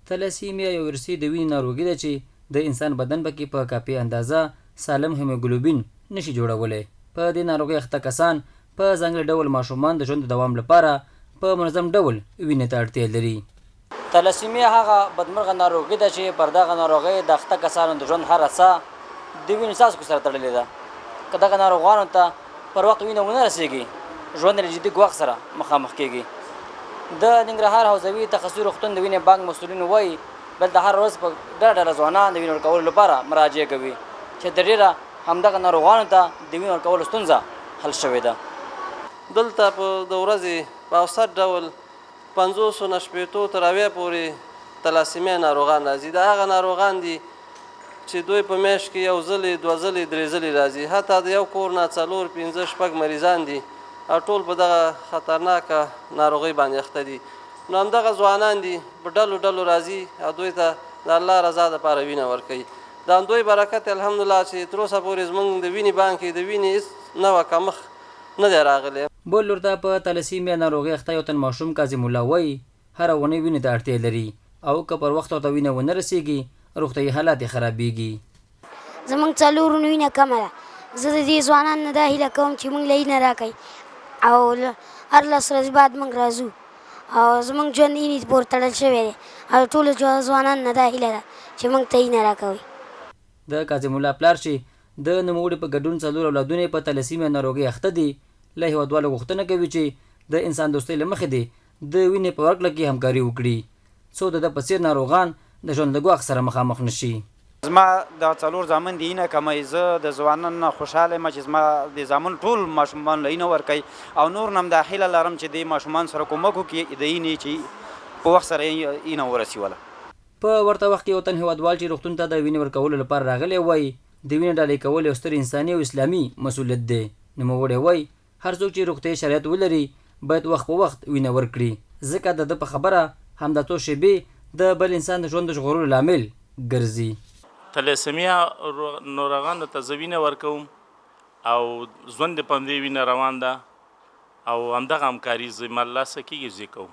تلاسیمیا یو ارثي د وینې ناروغي ده چې د انسان بدن پکې په کافي اندازه سالم هیموګلوبین نشي جوړولی. په دې ناروغۍ اخته کسان په ځانګړي ډول ماشومان د ژوند د دوام لپاره په منظم ډول وینې ته اړتیا لري. تلاسیمیا هغه بدمرغه ناروغي ده چې پر دغه ناروغۍ د اخته کسانو د ژوند هره څه د وینې څاڅکو سره تړلې ده. که دغه ناروغانو ته پر وخت وینه ونه رسېږي، ژوند له جدي ګواښ سره مخامخ کېږي. د ننګرهار حوزوي تخصصي روغتون د وینې بانک مسؤلین وایي دلته هر ورځ په ډله ځوانان د وینې ورکولو لپاره مراجعه کوي چې تر ډېره همدغه ناروغانو ته د وینې ورکولو ستونزه حل شوې ده. دلته په د ورځې په اوسط ډول 50 نه 80 تر 90 پورې تلاسیمیا ناروغان راځي. دا هغه ناروغان دي چې دوی په میاشت کې یو ځلې، دوه ځلې، درې ځلې راځي. حتی د یو کور نه 4 5 6 مریضان دي او ټول په دغه خطرناکه ناروغۍ باندې اخته دي. نو همدغه ځوانان دي په ډلو ډلو راځي او دوی ته د الله رضا دپاره وینه ورکوي. د همدوی برکت الحمدلله چې تر اوسه پورې زموږ د وینې بانک کې د وینې هېڅ نوع کمښت نه دی راغلی. بل لور ته په تلاسیمیا ناروغۍ اخته یو تن ماشوم کاظم الله وایي هره اونۍ وینې ته اړتیا لري او که پر وخت ورته وینه ونه رسېږي روغتیایي حالات یې خرابېږي. زموږ څلورو وینه کمه ده. زه د دې ځوانانو نه دا هیله کوم چې موږ له وینه راکوي او هر 10 ورځې بعد موږ راځو او زموږ ژوند وینې پورې تړل شوی دی او ټولو ځوانانو نه دا هیله ده چې موږ ته وینه راکوي. د کاظم الله پلار چې د نوموړي په ګډون 4 اولادونه یې په تلاسیمیا ناروغۍ اخته دي له هېوادوالو غوښتنه کوي چې د انسان دوستۍ له مخې دې د وینې په ورکړه کې همکاري وکړي څو د ده په څېر ناروغان د ژوند له ګواښ سره مخامخ نه شي. زما د 4 زامن دي نه کموي. زه د ځوانانو نه خوشحاله یم چې زما د زامن ټول ماشومان له اینه ورکوي او نور نه هم دا هیله لرم چې د ماشومان سره کومک وکړي د اینې چې په وخت سره اینه ورسېوله. په ورته وخت کې یو تن هېوادوال چې روغتون ته د وینې ورکولو لپاره راغلی وایي د وینې ډالۍ کول یو ستر انساني او اسلامي مسؤلیت دی. نوموړی وایي هر څوک چې روغتیایي شرایط ولري باید وخت په وخت وینه ورکړي ځکه د ده په خبره همدا څو شېبې د بل انسان د ژوند د ژغورلو لامل ګرځي. تلاسیمیا ناروغانو ته زه وینه ورکوم او ژوند یې په همدې وینه روان ده او همدغه همکاري زه ملاسه کېږي زه کوم.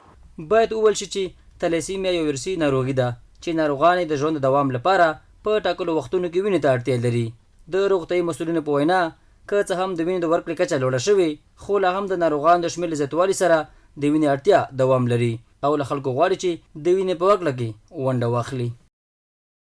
باید وویل شي چې تلاسیمیا یو ارثي ناروغي ده چې ناروغان یې د ژوند د دوام لپاره په ټاکلو وختونو کې وینې ته اړتیا لري. د روغتیایي مسؤلینو په وینا که څه هم د وینې د ورکړې کچه لوړه شوې خو لا هم د ناروغانو د شمېر له زیاتوالي سره د وینې اړتیا دوام لري او له خلکو غواړي چې د وینې په ورکړه کې ونډه واخلي.